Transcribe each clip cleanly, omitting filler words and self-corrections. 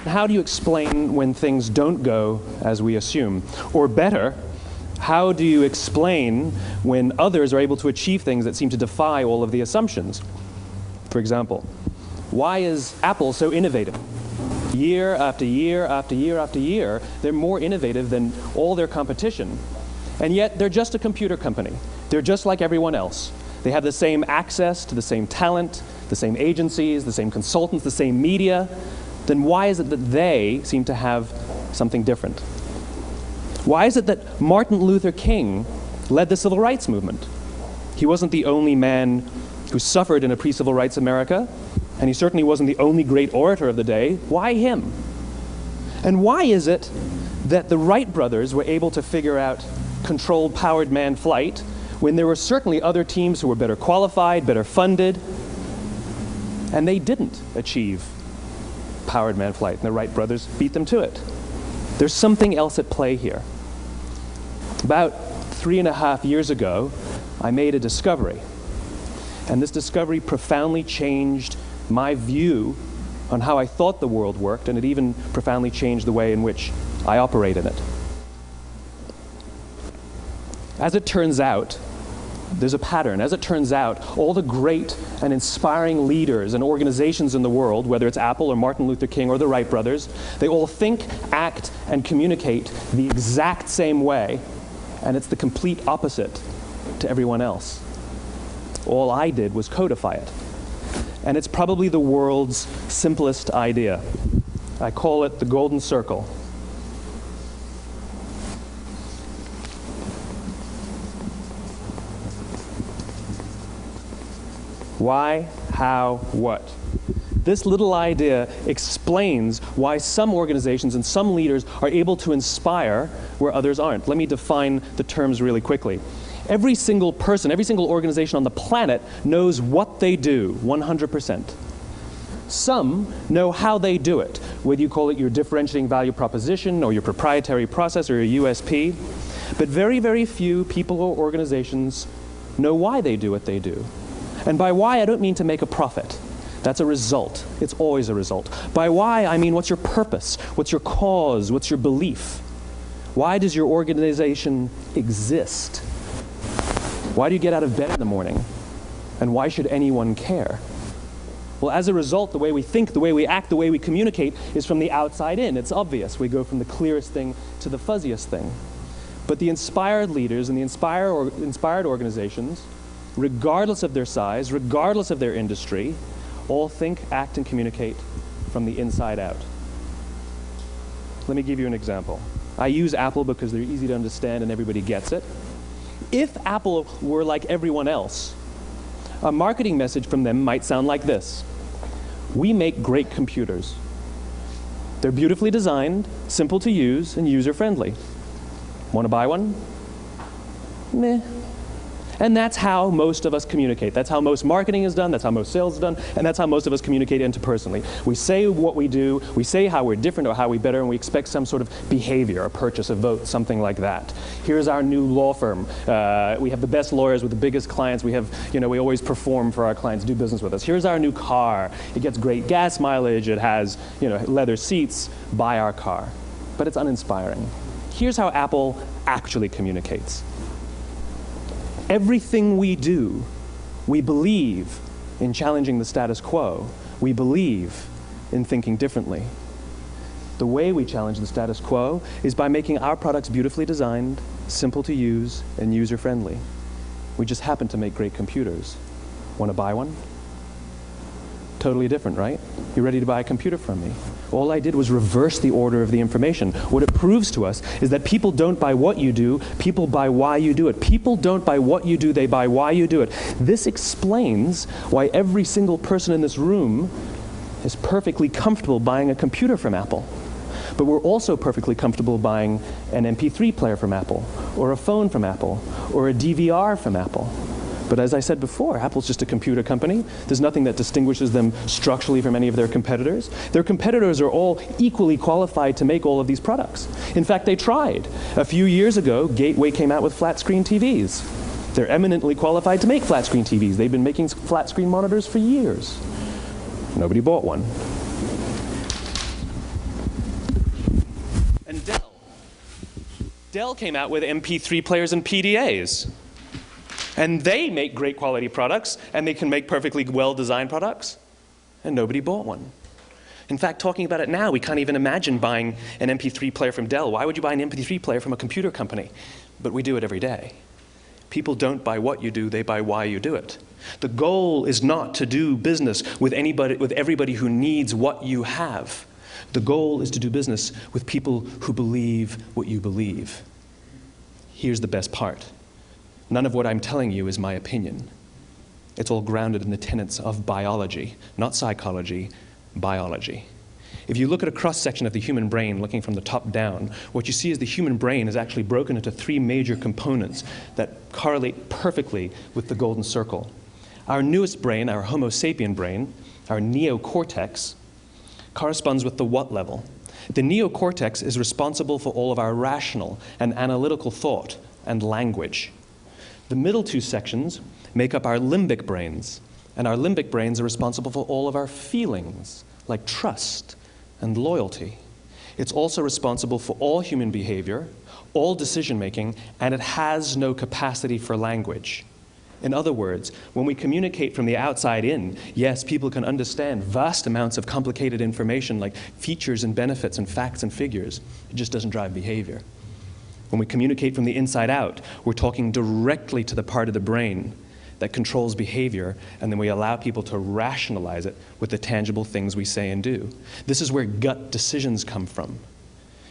How do you explain when things don't go as we assume? Or better, how do you explain when others are able to achieve things that seem to defy all of the assumptions? For example, why is Apple so innovative? Year after year after year after year, they're more innovative than all their competition. And yet, they're just a computer company. They're just like everyone else. They have the same access to the same talent, the same agencies, the same consultants, the same media. Then why is it that they seem to have something different? Why is it that Martin Luther King led the civil rights movement? He wasn't the only man who suffered in a pre-civil rights America, and he certainly wasn't the only great orator of the day. Why him? And why is it that the Wright brothers were able to figure out controlled powered manned flight when there were certainly other teams who were better qualified, better funded, and they didn't achieve powered manned flight, and the Wright brothers beat them to it? There's something else at play here. About 3.5 years ago, I made a discovery, and this discovery profoundly changed my view on how I thought the world worked, and it even profoundly changed the way in which I operate in it. As it turns out, there's a pattern. As it turns out, all the great and inspiring leaders and organizations in the world, whether it's Apple or Martin Luther King or the Wright brothers, they all think, act, and communicate the exact same way, and it's the complete opposite to everyone else. All I did was codify it. And it's probably the world's simplest idea. I call it the golden circle. Why, how, what? This little idea explains why some organizations and some leaders are able to inspire where others aren't. Let me define the terms really quickly. Every single person, every single organization on the planet knows what they do, 100%. Some know how they do it, whether you call it your differentiating value proposition or your proprietary process or your USP. But very, very few people or organizations know why they do what they do. And by why, I don't mean to make a profit. That's a result. It's always a result. By why, I mean what's your purpose? What's your cause? What's your belief? Why does your organization exist? Why do you get out of bed in the morning? And why should anyone care? Well, as a result, the way we think, the way we act, the way we communicate is from the outside in. It's obvious. We go from the clearest thing to the fuzziest thing. But the inspired leaders and the inspired organizations, regardless of their size, regardless of their industry, all think, act, and communicate from the inside out. Let me give you an example. I use Apple because they're easy to understand and everybody gets it. If Apple were like everyone else, a marketing message from them might sound like this. We make great computers. They're beautifully designed, simple to use, and user-friendly. Want to buy one? Meh. And that's how most of us communicate. That's how most marketing is done, that's how most sales is done, and that's how most of us communicate interpersonally. We say what we do, we say how we're different or how we're better, and we expect some sort of behavior, a purchase, a vote, something like that. Here's our new law firm. We have the best lawyers with the biggest clients. We have, we always perform for our clients, do business with us. Here's our new car. It gets great gas mileage. It has, leather seats. Buy our car. But it's uninspiring. Here's how Apple actually communicates. Everything we do, we believe in challenging the status quo. We believe in thinking differently. The way we challenge the status quo is by making our products beautifully designed, simple to use, and user-friendly. We just happen to make great computers. Want to buy one? Totally different, right? You're ready to buy a computer from me. All I did was reverse the order of the information. What it proves to us is that people don't buy what you do, people buy why you do it. People don't buy what you do, they buy why you do it. This explains why every single person in this room is perfectly comfortable buying a computer from Apple. But we're also perfectly comfortable buying an MP3 player from Apple, or a phone from Apple, or a DVR from Apple. But as I said before, Apple's just a computer company. There's nothing that distinguishes them structurally from any of their competitors. Their competitors are all equally qualified to make all of these products. In fact, they tried. A few years ago, Gateway came out with flat screen TVs. They're eminently qualified to make flat screen TVs. They've been making flat screen monitors for years. Nobody bought one. And Dell came out with MP3 players and PDAs. And they make great quality products, and they can make perfectly well-designed products, and nobody bought one. In fact, talking about it now, we can't even imagine buying an MP3 player from Dell. Why would you buy an MP3 player from a computer company? But we do it every day. People don't buy what you do, they buy why you do it. The goal is not to do business with everybody who needs what you have. The goal is to do business with people who believe what you believe. Here's the best part. None of what I'm telling you is my opinion. It's all grounded in the tenets of biology, not psychology, biology. If you look at a cross-section of the human brain, looking from the top down, what you see is the human brain is actually broken into three major components that correlate perfectly with the golden circle. Our newest brain, our Homo sapien brain, our neocortex, corresponds with the what level. The neocortex is responsible for all of our rational and analytical thought and language. The middle two sections make up our limbic brains, and our limbic brains are responsible for all of our feelings, like trust and loyalty. It's also responsible for all human behavior, all decision-making, and it has no capacity for language. In other words, when we communicate from the outside in, yes, people can understand vast amounts of complicated information like features and benefits and facts and figures. It just doesn't drive behavior. When we communicate from the inside out, we're talking directly to the part of the brain that controls behavior, and then we allow people to rationalize it with the tangible things we say and do. This is where gut decisions come from.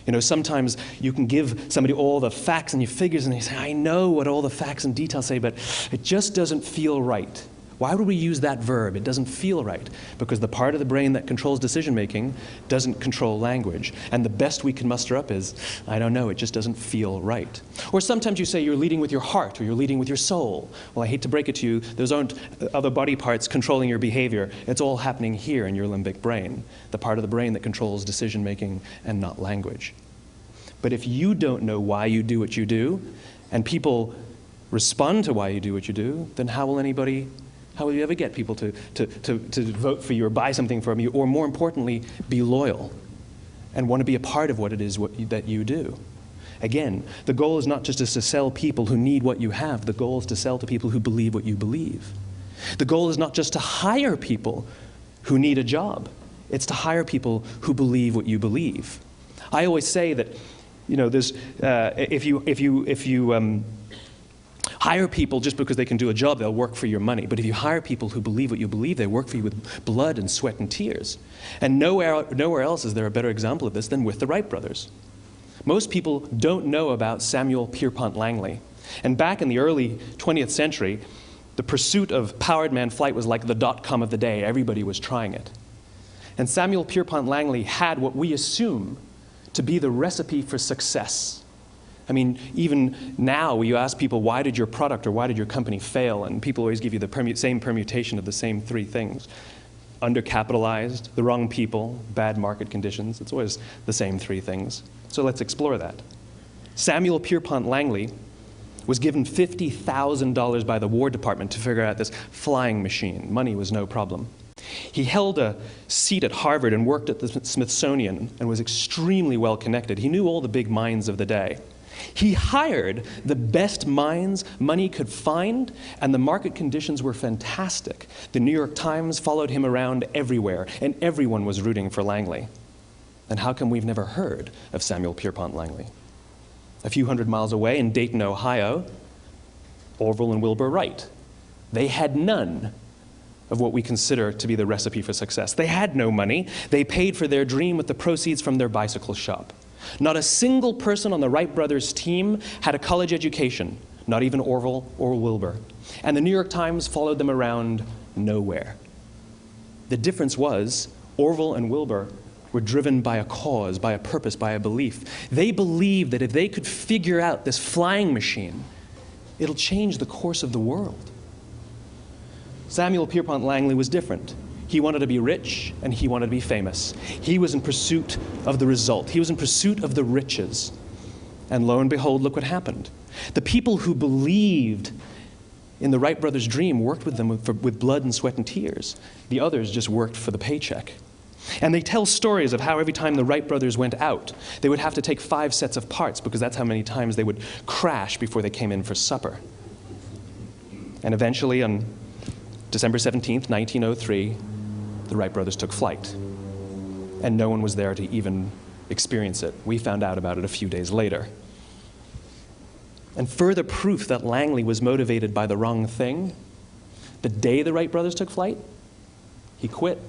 You know, sometimes you can give somebody all the facts and your figures, and they say, I know what all the facts and details say, but it just doesn't feel right. Why would we use that verb? It doesn't feel right. Because the part of the brain that controls decision-making doesn't control language. And the best we can muster up is, I don't know, it just doesn't feel right. Or sometimes you say you're leading with your heart or you're leading with your soul. Well, I hate to break it to you, those aren't other body parts controlling your behavior. It's all happening here in your limbic brain, the part of the brain that controls decision-making and not language. But if you don't know why you do what you do, and people respond to why you do what you do, then how will you ever get people to vote for you or buy something from you, or more importantly, be loyal and want to be a part of what it is that you do? Again, the goal is not just to sell people who need what you have. The goal is to sell to people who believe what you believe. The goal is not just to hire people who need a job. It's to hire people who believe what you believe. I always say that, you know, if you hire people just because they can do a job, they'll work for your money. But if you hire people who believe what you believe, they work for you with blood and sweat and tears. And nowhere else is there a better example of this than with the Wright brothers. Most people don't know about Samuel Pierpont Langley. And back in the early 20th century, the pursuit of powered man flight was like the dot-com of the day. Everybody was trying it. And Samuel Pierpont Langley had what we assume to be the recipe for success. I mean, even now, you ask people, why did your product or why did your company fail? And people always give you the same permutation of the same three things. Undercapitalized, the wrong people, bad market conditions. It's always the same three things. So let's explore that. Samuel Pierpont Langley was given $50,000 by the War Department to figure out this flying machine. Money was no problem. He held a seat at Harvard and worked at the Smithsonian and was extremely well connected. He knew all the big minds of the day. He hired the best minds money could find, and the market conditions were fantastic. The New York Times followed him around everywhere, and everyone was rooting for Langley. And how come we've never heard of Samuel Pierpont Langley? A few hundred miles away in Dayton, Ohio, Orville and Wilbur Wright. They had none of what we consider to be the recipe for success. They had no money. They paid for their dream with the proceeds from their bicycle shop. Not a single person on the Wright brothers' team had a college education, not even Orville or Wilbur. And the New York Times followed them around nowhere. The difference was Orville and Wilbur were driven by a cause, by a purpose, by a belief. They believed that if they could figure out this flying machine, it'll change the course of the world. Samuel Pierpont Langley was different. He wanted to be rich, and he wanted to be famous. He was in pursuit of the result. He was in pursuit of the riches. And lo and behold, look what happened. The people who believed in the Wright brothers' dream worked with them with blood and sweat and tears. The others just worked for the paycheck. And they tell stories of how every time the Wright brothers went out, they would have to take 5 sets of parts because that's how many times they would crash before they came in for supper. And eventually, on December 17th, 1903, the Wright brothers took flight. And no one was there to even experience it. We found out about it a few days later. And further proof that Langley was motivated by the wrong thing, the day the Wright brothers took flight, he quit.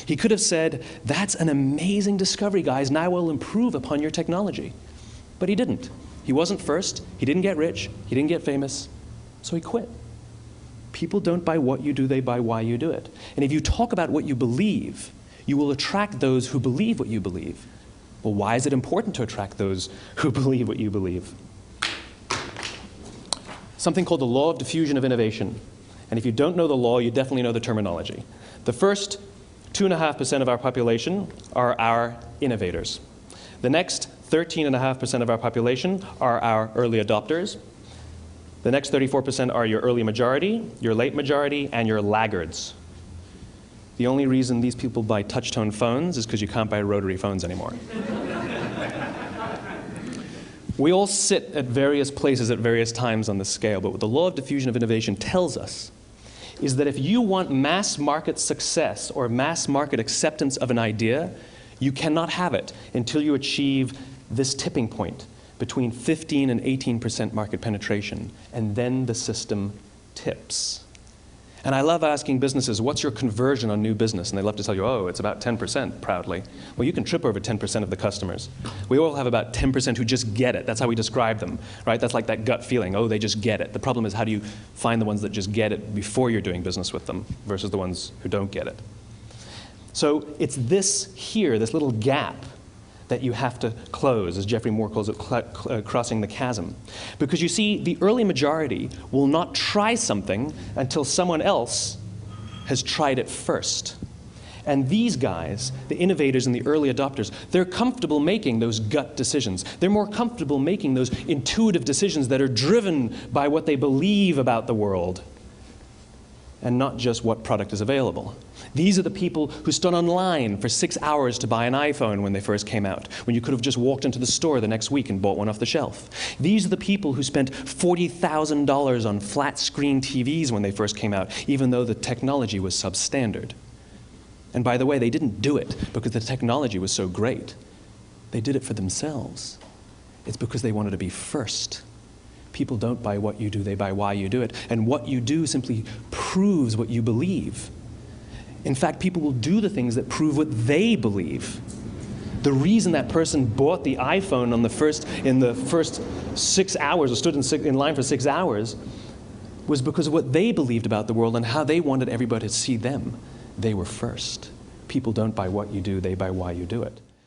He could have said, "That's an amazing discovery, guys, and I will improve upon your technology." But he didn't. He wasn't first. He didn't get rich. He didn't get famous. So he quit. People don't buy what you do, they buy why you do it. And if you talk about what you believe, you will attract those who believe what you believe. Well, why is it important to attract those who believe what you believe? Something called the law of diffusion of innovation. And if you don't know the law, you definitely know the terminology. The first 2.5% of our population are our innovators. The next 13.5% of our population are our early adopters. The next 34% are your early majority, your late majority, and your laggards. The only reason these people buy touch-tone phones is because you can't buy rotary phones anymore. We all sit at various places at various times on the scale, but what the law of diffusion of innovation tells us is that if you want mass market success or mass market acceptance of an idea, you cannot have it until you achieve this tipping point between 15 and 18% market penetration, and then the system tips. And I love asking businesses, what's your conversion on new business? And they love to tell you, oh, it's about 10%, proudly. Well, you can trip over 10% of the customers. We all have about 10% who just get it. That's how we describe them, right? That's like that gut feeling, oh, they just get it. The problem is, how do you find the ones that just get it before you're doing business with them versus the ones who don't get it? So it's this here, this little gap, that you have to close, as Geoffrey Moore calls it, crossing the chasm. Because you see, the early majority will not try something until someone else has tried it first. And these guys, the innovators and the early adopters, they're comfortable making those gut decisions. They're more comfortable making those intuitive decisions that are driven by what they believe about the world, and not just what product is available. These are the people who stood online for 6 hours to buy an iPhone when they first came out, when you could have just walked into the store the next week and bought one off the shelf. These are the people who spent $40,000 on flat-screen TVs when they first came out, even though the technology was substandard. And by the way, they didn't do it because the technology was so great. They did it for themselves. It's because they wanted to be first. People don't buy what you do, they buy why you do it. And what you do simply proves what you believe. In fact, people will do the things that prove what they believe. The reason that person bought the iPhone in the first 6 hours, or stood in line for 6 hours, was because of what they believed about the world and how they wanted everybody to see them. They were first. People don't buy what you do, they buy why you do it.